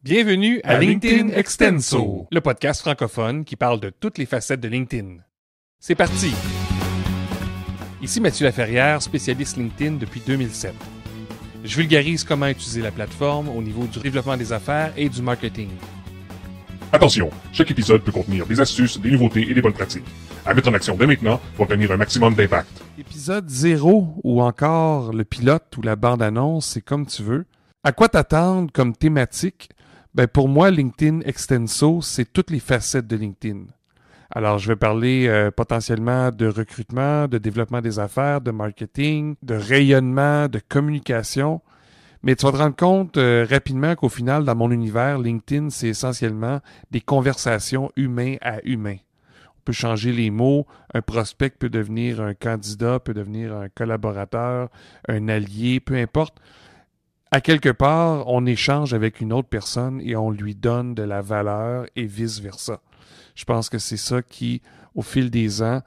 Bienvenue à LinkedIn Extenso, le podcast francophone qui parle de toutes les facettes de LinkedIn. C'est parti! Ici Mathieu Laferrière, spécialiste LinkedIn depuis 2007. Je vulgarise comment utiliser la plateforme au niveau du développement des affaires et du marketing. Attention, chaque épisode peut contenir des astuces, des nouveautés et des bonnes pratiques. À mettre en action dès maintenant pour obtenir un maximum d'impact. Épisode 0 ou encore le pilote ou la bande-annonce, c'est comme tu veux. À quoi t'attendre comme thématique? Ben pour moi, LinkedIn Extenso, c'est toutes les facettes de LinkedIn. Alors, je vais parler potentiellement de recrutement, de développement des affaires, de marketing, de rayonnement, de communication. Mais tu vas te rendre compte rapidement qu'au final, dans mon univers, LinkedIn, c'est essentiellement des conversations humain à humain. On peut changer les mots. Un prospect peut devenir un candidat, peut devenir un collaborateur, un allié, peu importe. À quelque part, on échange avec une autre personne et on lui donne de la valeur et vice-versa. Je pense que c'est ça qui, au fil des ans,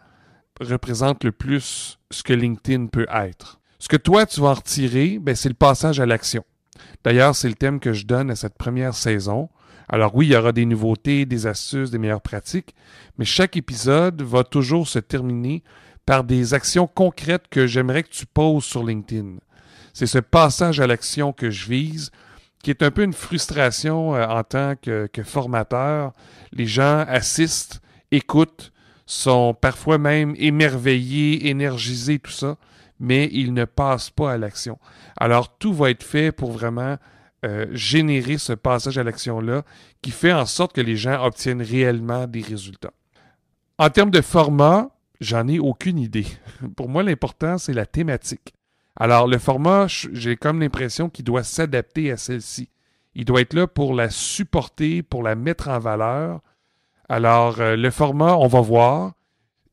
représente le plus ce que LinkedIn peut être. Ce que toi, tu vas en retirer, ben, c'est le passage à l'action. D'ailleurs, c'est le thème que je donne à cette première saison. Alors oui, il y aura des nouveautés, des astuces, des meilleures pratiques, mais chaque épisode va toujours se terminer par des actions concrètes que j'aimerais que tu poses sur LinkedIn. C'est ce passage à l'action que je vise, qui est un peu une frustration en tant que formateur. Les gens assistent, écoutent, sont parfois même émerveillés, énergisés, tout ça, mais ils ne passent pas à l'action. Alors, tout va être fait pour vraiment générer ce passage à l'action-là qui fait en sorte que les gens obtiennent réellement des résultats. En termes de format, j'en ai aucune idée. Pour moi, l'important, c'est la thématique. Alors, le format, j'ai comme l'impression qu'il doit s'adapter à celle-ci. Il doit être là pour la supporter, pour la mettre en valeur. Alors, le format, on va voir.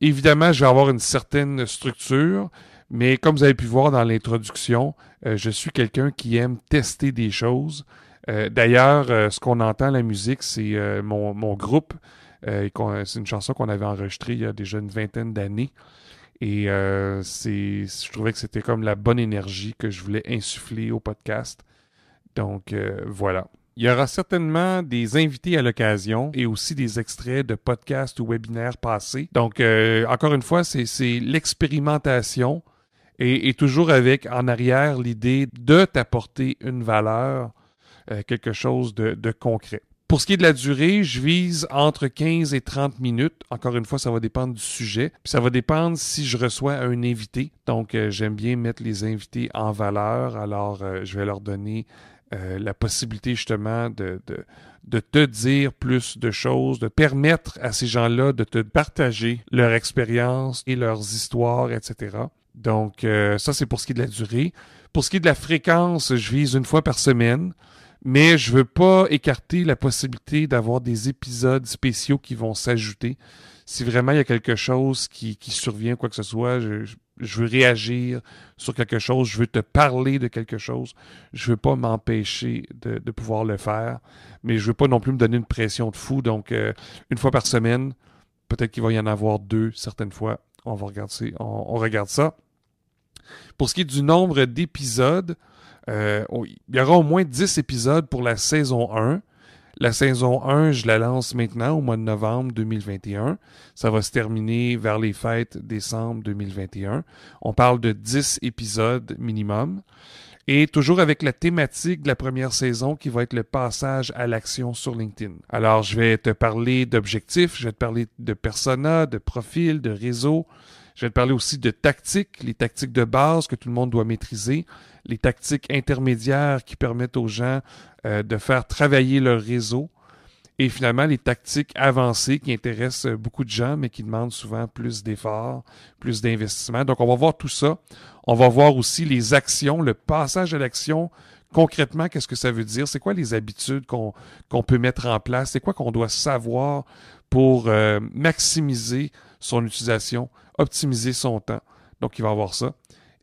Évidemment, je vais avoir une certaine structure, mais comme vous avez pu voir dans l'introduction, je suis quelqu'un qui aime tester des choses. D'ailleurs, ce qu'on entend à la musique, c'est mon groupe. C'est une chanson qu'on avait enregistrée il y a déjà une vingtaine d'années. Et je trouvais que c'était comme la bonne énergie que je voulais insuffler au podcast. Donc, voilà. Il y aura certainement des invités à l'occasion et aussi des extraits de podcasts ou webinaires passés. Donc, encore une fois, c'est l'expérimentation et toujours avec en arrière l'idée de t'apporter une valeur, quelque chose de concret. Pour ce qui est de la durée, je vise entre 15 et 30 minutes. Encore une fois, ça va dépendre du sujet. Puis ça va dépendre si je reçois un invité. Donc, j'aime bien mettre les invités en valeur. Alors, je vais leur donner la possibilité justement de te dire plus de choses, de permettre à ces gens-là de te partager leur expérience et leurs histoires, etc. Donc, ça, c'est pour ce qui est de la durée. Pour ce qui est de la fréquence, je vise une fois par semaine. Mais je veux pas écarter la possibilité d'avoir des épisodes spéciaux qui vont s'ajouter. Si vraiment il y a quelque chose qui survient, quoi que ce soit, je veux réagir sur quelque chose, je veux te parler de quelque chose. Je veux pas m'empêcher de pouvoir le faire, mais je veux pas non plus me donner une pression de fou. Donc, une fois par semaine, peut-être qu'il va y en avoir 2 certaines fois. On va regarder, on regarde ça. Pour ce qui est du nombre d'épisodes, il y aura au moins 10 épisodes pour la saison 1. La saison 1, je la lance maintenant au mois de novembre 2021. Ça va se terminer vers les fêtes décembre 2021. On parle de 10 épisodes minimum. Et toujours avec la thématique de la première saison qui va être le passage à l'action sur LinkedIn. Alors, je vais te parler d'objectifs, je vais te parler de personas, de profils, de réseaux. Je vais te parler aussi de tactiques, les tactiques de base que tout le monde doit maîtriser, les tactiques intermédiaires qui permettent aux gens de faire travailler leur réseau et finalement les tactiques avancées qui intéressent beaucoup de gens mais qui demandent souvent plus d'efforts, plus d'investissement. Donc on va voir tout ça. On va voir aussi les actions, le passage à l'action. Concrètement, qu'est-ce que ça veut dire? C'est quoi les habitudes qu'on peut mettre en place? C'est quoi qu'on doit savoir pour maximiser son utilisation, optimiser son temps? Donc, il va y avoir ça.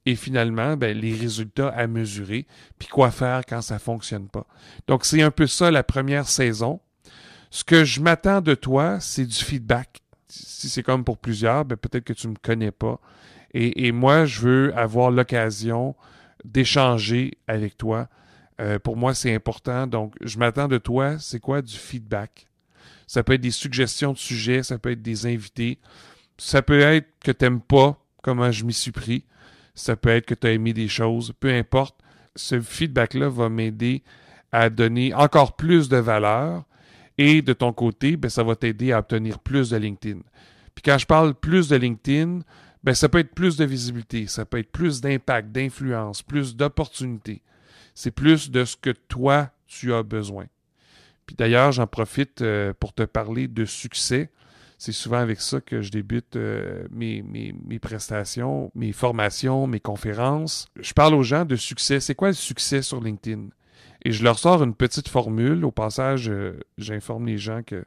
Et finalement, ben, les résultats à mesurer, puis quoi faire quand ça ne fonctionne pas. Donc, c'est un peu ça la première saison. Ce que je m'attends de toi, c'est du feedback. Si c'est comme pour plusieurs, ben, peut-être que tu ne me connais pas. Et moi, je veux avoir l'occasion d'échanger avec toi Pour moi, c'est important. Donc, je m'attends de toi, c'est quoi? Du feedback. Ça peut être des suggestions de sujets, ça peut être des invités. Ça peut être que tu n'aimes pas comment je m'y suis pris. Ça peut être que tu as aimé des choses. Peu importe, ce feedback-là va m'aider à donner encore plus de valeur. Et de ton côté, ben, ça va t'aider à obtenir plus de LinkedIn. Puis quand je parle plus de LinkedIn, ben, ça peut être plus de visibilité, ça peut être plus d'impact, d'influence, plus d'opportunités. C'est plus de ce que toi, tu as besoin. Puis d'ailleurs, j'en profite pour te parler de succès. C'est souvent avec ça que je débute mes prestations, mes formations, mes conférences. Je parle aux gens de succès. C'est quoi le succès sur LinkedIn? Et je leur sors une petite formule. Au passage, j'informe les gens que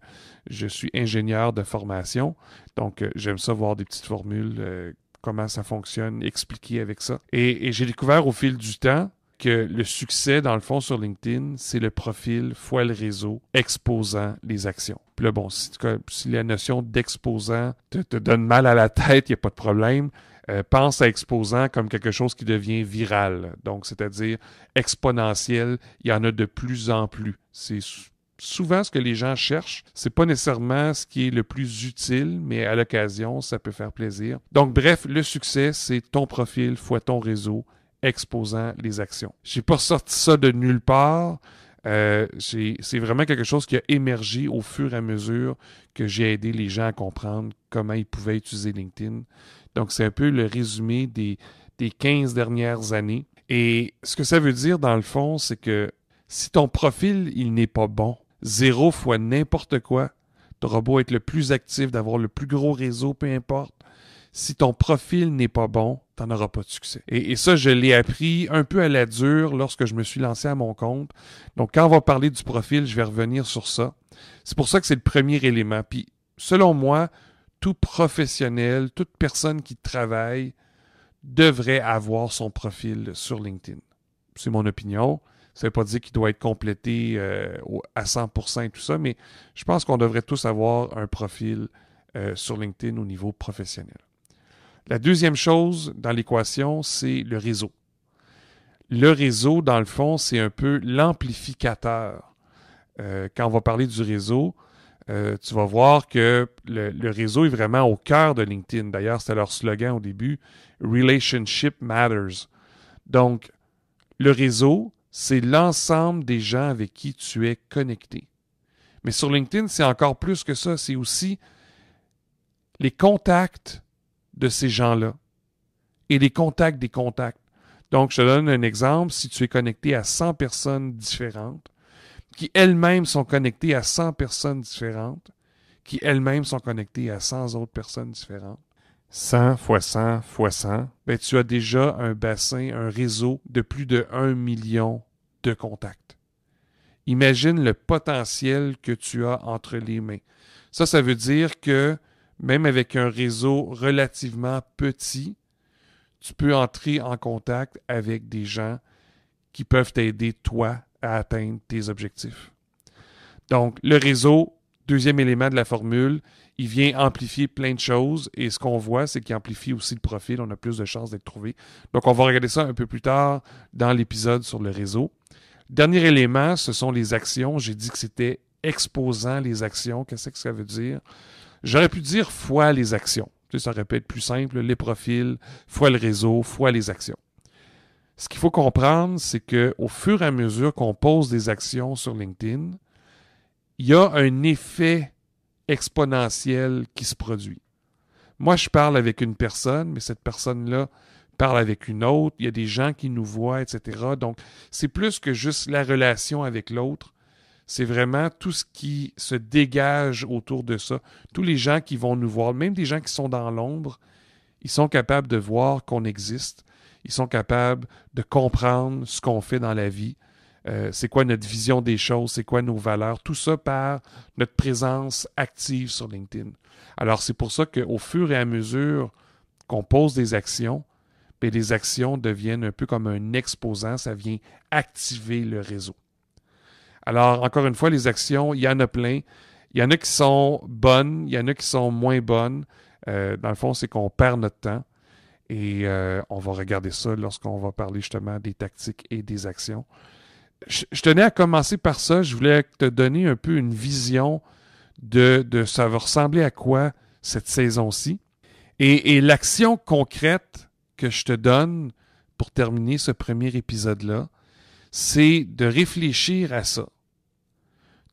je suis ingénieur de formation. Donc, j'aime ça voir des petites formules, comment ça fonctionne, expliquer avec ça. Et j'ai découvert au fil du temps que le succès, dans le fond, sur LinkedIn, c'est le profil fois le réseau exposant les actions. Puis là, bon, si la notion d'exposant te donne mal à la tête, il n'y a pas de problème. Pense à exposant comme quelque chose qui devient viral. Donc, c'est-à-dire exponentiel. Il y en a de plus en plus. C'est souvent ce que les gens cherchent. C'est pas nécessairement ce qui est le plus utile, mais à l'occasion, ça peut faire plaisir. Donc, bref, le succès, c'est ton profil fois ton réseau exposant les actions. J'ai pas sorti ça de nulle part. C'est vraiment quelque chose qui a émergé au fur et à mesure que j'ai aidé les gens à comprendre comment ils pouvaient utiliser LinkedIn. Donc, c'est un peu le résumé des 15 dernières années. Et ce que ça veut dire, dans le fond, c'est que si ton profil, il n'est pas bon, 0 fois n'importe quoi, tu auras beau être le plus actif, d'avoir le plus gros réseau, peu importe. Si ton profil n'est pas bon, tu n'en auras pas de succès. Et ça, je l'ai appris un peu à la dure lorsque je me suis lancé à mon compte. Donc, quand on va parler du profil, je vais revenir sur ça. C'est pour ça que c'est le premier élément. Puis, selon moi, tout professionnel, toute personne qui travaille devrait avoir son profil sur LinkedIn. C'est mon opinion. Ça ne veut pas dire qu'il doit être complété à 100% et tout ça, mais je pense qu'on devrait tous avoir un profil sur LinkedIn au niveau professionnel. La deuxième chose dans l'équation, c'est le réseau. Le réseau, dans le fond, c'est un peu l'amplificateur. Quand on va parler du réseau, tu vas voir que le réseau est vraiment au cœur de LinkedIn. D'ailleurs, c'était leur slogan au début, « Relationship Matters ». Donc, le réseau, c'est l'ensemble des gens avec qui tu es connecté. Mais sur LinkedIn, c'est encore plus que ça. C'est aussi les contacts de ces gens-là et les contacts des contacts. Donc, je te donne un exemple. Si tu es connecté à 100 personnes différentes, qui elles-mêmes sont connectées à 100 personnes différentes, qui elles-mêmes sont connectées à 100 autres personnes différentes, 100 fois 100 fois 100, ben, tu as déjà un bassin, un réseau de plus de 1 million de contacts. Imagine le potentiel que tu as entre les mains. Ça veut dire que même avec un réseau relativement petit, tu peux entrer en contact avec des gens qui peuvent t'aider, toi, à atteindre tes objectifs. Donc, le réseau, deuxième élément de la formule, il vient amplifier plein de choses et ce qu'on voit, c'est qu'il amplifie aussi le profil. On a plus de chances d'être trouvé. Donc, on va regarder ça un peu plus tard dans l'épisode sur le réseau. Dernier élément, ce sont les actions. J'ai dit que c'était exposant les actions. Qu'est-ce que ça veut dire? J'aurais pu dire fois les actions. Tu sais, ça aurait pu être plus simple, les profils, fois le réseau, fois les actions. Ce qu'il faut comprendre, c'est qu'au fur et à mesure qu'on pose des actions sur LinkedIn, il y a un effet exponentiel qui se produit. Moi, je parle avec une personne, mais cette personne-là parle avec une autre. Il y a des gens qui nous voient, etc. Donc, c'est plus que juste la relation avec l'autre. C'est vraiment tout ce qui se dégage autour de ça. Tous les gens qui vont nous voir, même des gens qui sont dans l'ombre, ils sont capables de voir qu'on existe. Ils sont capables de comprendre ce qu'on fait dans la vie. C'est quoi notre vision des choses, c'est quoi nos valeurs. Tout ça par notre présence active sur LinkedIn. Alors, c'est pour ça qu'au fur et à mesure qu'on pose des actions, bien, les actions deviennent un peu comme un exposant. Ça vient activer le réseau. Alors, encore une fois, les actions, il y en a plein. Il y en a qui sont bonnes, il y en a qui sont moins bonnes. Dans le fond, c'est qu'on perd notre temps. Et on va regarder ça lorsqu'on va parler justement des tactiques et des actions. je tenais à commencer par ça. Je voulais te donner un peu une vision de ça va ressembler à quoi cette saison-ci. Et l'action concrète que je te donne pour terminer ce premier épisode-là, c'est de réfléchir à ça.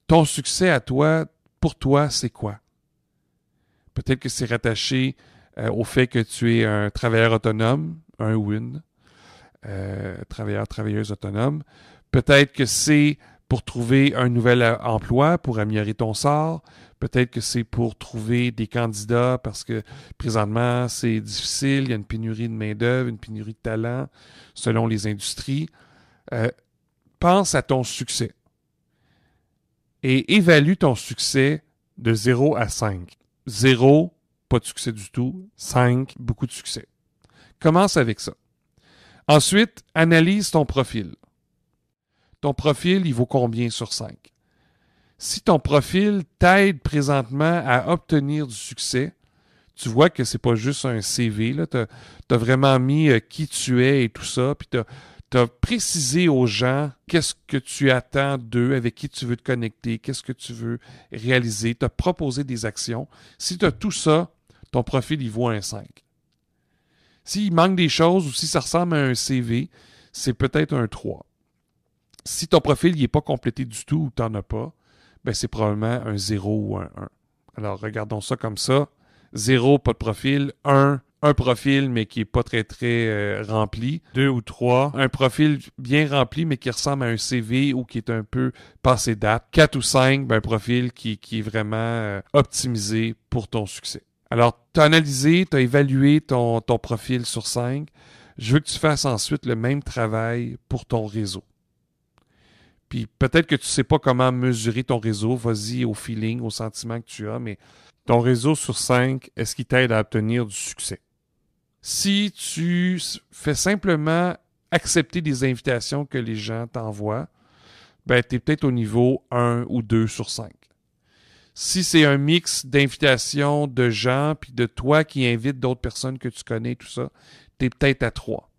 Ton succès à toi, pour toi, c'est quoi? Peut-être que c'est rattaché au fait que tu es un travailleur autonome, un ou une, travailleur, travailleuse autonome. Peut-être que c'est pour trouver un nouvel emploi, pour améliorer ton sort. Peut-être que c'est pour trouver des candidats parce que présentement, c'est difficile. Il y a une pénurie de main-d'œuvre, une pénurie de talent selon les industries. Pense à ton succès et évalue ton succès de 0 à 5. 0, pas de succès du tout. 5, beaucoup de succès. Commence avec ça. Ensuite, analyse ton profil. Ton profil, il vaut combien sur 5? Si ton profil t'aide présentement à obtenir du succès, tu vois que c'est pas juste un CV, là, t'as vraiment mis qui tu es et tout ça, puis t'as précisé aux gens qu'est-ce que tu attends d'eux, avec qui tu veux te connecter, qu'est-ce que tu veux réaliser, t'as proposé des actions. Si t'as tout ça, ton profil, il vaut un 5. S'il manque des choses ou si ça ressemble à un CV, c'est peut-être un 3. Si ton profil n'est pas complété du tout ou tu n'en as pas, ben c'est probablement un 0 ou un 1. Alors, regardons ça comme ça. 0, pas de profil. 1, un profil, mais qui n'est pas très, très rempli. 2 ou 3, un profil bien rempli, mais qui ressemble à un CV ou qui est un peu passé date. 4 ou 5, ben, un profil qui est vraiment optimisé pour ton succès. Alors, tu as analysé, tu as évalué ton profil sur 5. Je veux que tu fasses ensuite le même travail pour ton réseau. Puis peut-être que tu ne sais pas comment mesurer ton réseau. Vas-y au feeling, au sentiment que tu as, mais ton réseau sur 5, est-ce qu'il t'aide à obtenir du succès? Si tu fais simplement accepter des invitations que les gens t'envoient, ben tu es peut-être au niveau 1 ou 2 sur 5. Si c'est un mix d'invitations de gens, puis de toi qui invites d'autres personnes que tu connais, tout ça, tu es peut-être à 3.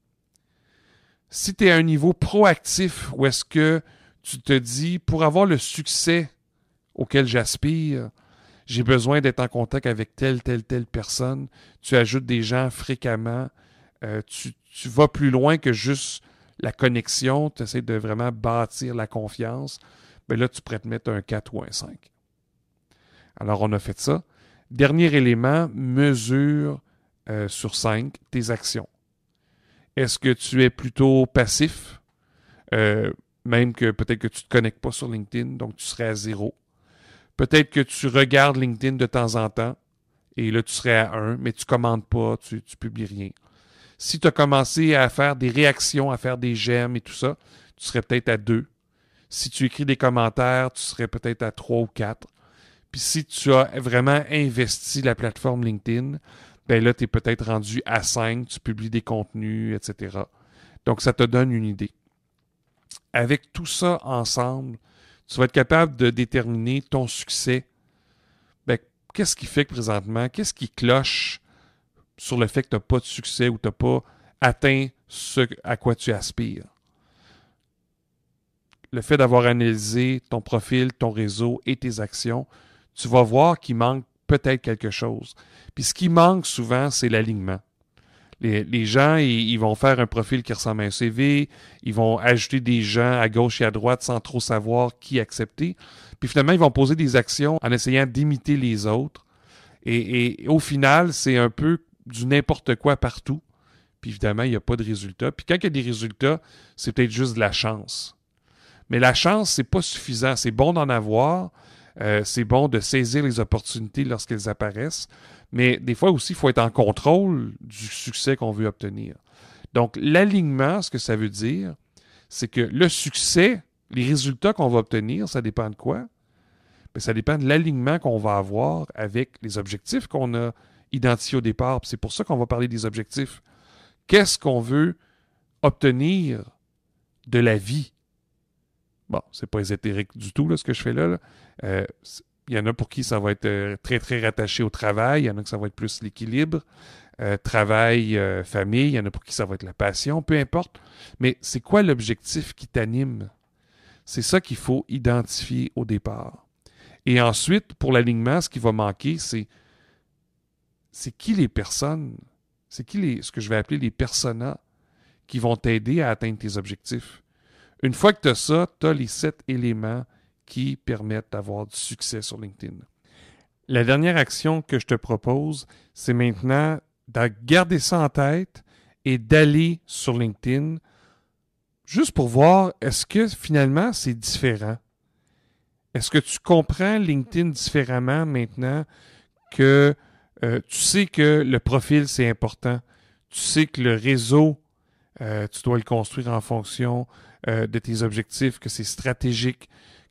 Si tu es à un niveau proactif, où est-ce que tu te dis, pour avoir le succès auquel j'aspire, j'ai besoin d'être en contact avec telle personne. Tu ajoutes des gens fréquemment. Tu vas plus loin que juste la connexion. Tu essaies de vraiment bâtir la confiance. Bien là, tu pourrais te mettre un 4 ou un 5. Alors, on a fait ça. Dernier élément, mesure sur 5 tes actions. Est-ce que tu es plutôt passif? Même que peut-être que tu ne te connectes pas sur LinkedIn, donc tu serais à 0. Peut-être que tu regardes LinkedIn de temps en temps, et là tu serais à 1, mais tu ne commandes pas, tu ne publies rien. Si tu as commencé à faire des réactions, à faire des j'aime et tout ça, tu serais peut-être à 2. Si tu écris des commentaires, tu serais peut-être à 3 ou 4. Puis si tu as vraiment investi la plateforme LinkedIn, ben là tu es peut-être rendu à 5, tu publies des contenus, etc. Donc ça te donne une idée. Avec tout ça ensemble, tu vas être capable de déterminer ton succès. Ben, qu'est-ce qui fait que présentement, qu'est-ce qui cloche sur le fait que tu n'as pas de succès ou tu n'as pas atteint ce à quoi tu aspires? Le fait d'avoir analysé ton profil, ton réseau et tes actions, tu vas voir qu'il manque peut-être quelque chose. Puis ce qui manque souvent, c'est l'alignement. Les gens, ils vont faire un profil qui ressemble à un CV, ils vont ajouter des gens à gauche et à droite sans trop savoir qui accepter. Puis finalement, ils vont poser des actions en essayant d'imiter les autres. Et au final, c'est un peu du n'importe quoi partout. Puis évidemment, il n'y a pas de résultat. Puis quand il y a des résultats, c'est peut-être juste de la chance. Mais la chance, c'est pas suffisant. C'est bon d'en avoir. C'est bon de saisir les opportunités lorsqu'elles apparaissent. Mais des fois aussi, il faut être en contrôle du succès qu'on veut obtenir. Donc, l'alignement, ce que ça veut dire, c'est que le succès, les résultats qu'on va obtenir, ça dépend de quoi? Bien, ça dépend de l'alignement qu'on va avoir avec les objectifs qu'on a identifiés au départ. Puis c'est pour ça qu'on va parler des objectifs. Qu'est-ce qu'on veut obtenir de la vie? Bon, c'est pas ésotérique du tout, là, ce que je fais là. Il y en a pour qui ça va être très, très rattaché au travail. Il y en a que ça va être plus l'équilibre. Travail, famille. Il y en a pour qui ça va être la passion. Peu importe. Mais c'est quoi l'objectif qui t'anime? C'est ça qu'il faut identifier au départ. Et ensuite, pour l'alignement, ce qui va manquer, c'est qui les personnes, ce que je vais appeler les personas qui vont t'aider à atteindre tes objectifs. Une fois que tu as ça, tu as les 7 éléments qui permettent d'avoir du succès sur LinkedIn. La dernière action que je te propose, c'est maintenant de garder ça en tête et d'aller sur LinkedIn juste pour voir est-ce que finalement c'est différent. Est-ce que tu comprends LinkedIn différemment maintenant que tu sais que le profil, c'est important. Tu sais que le réseau, tu dois le construire en fonction de tes objectifs, que c'est stratégique,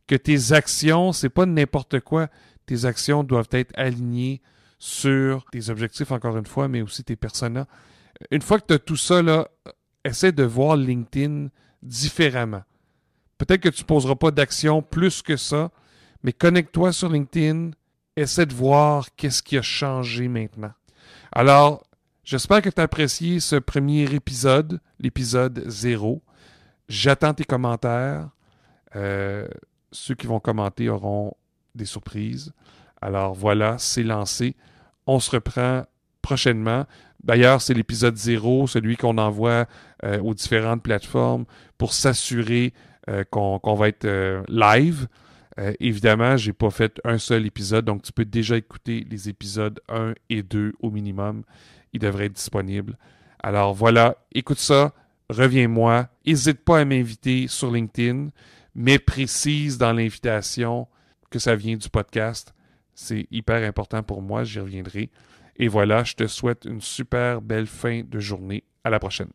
que tes actions, c'est pas n'importe quoi. Tes actions doivent être alignées sur tes objectifs, encore une fois, mais aussi tes personas. Une fois que tu as tout ça, là, essaie de voir LinkedIn différemment. Peut-être que tu ne poseras pas d'action plus que ça, mais connecte-toi sur LinkedIn, essaie de voir qu'est-ce qui a changé maintenant. Alors, j'espère que tu as apprécié ce premier épisode, l'épisode 0. J'attends tes commentaires. Ceux qui vont commenter auront des surprises. Alors voilà, c'est lancé. On se reprend prochainement. D'ailleurs, c'est l'épisode 0, celui qu'on envoie aux différentes plateformes pour s'assurer qu'on va être live. Évidemment, je n'ai pas fait un seul épisode, donc tu peux déjà écouter les épisodes 1 et 2 au minimum. Ils devraient être disponibles. Alors voilà, écoute ça, reviens-moi. N'hésite pas à m'inviter sur LinkedIn, mais précise dans l'invitation que ça vient du podcast. C'est hyper important pour moi, j'y reviendrai. Et voilà, je te souhaite une super belle fin de journée. À la prochaine.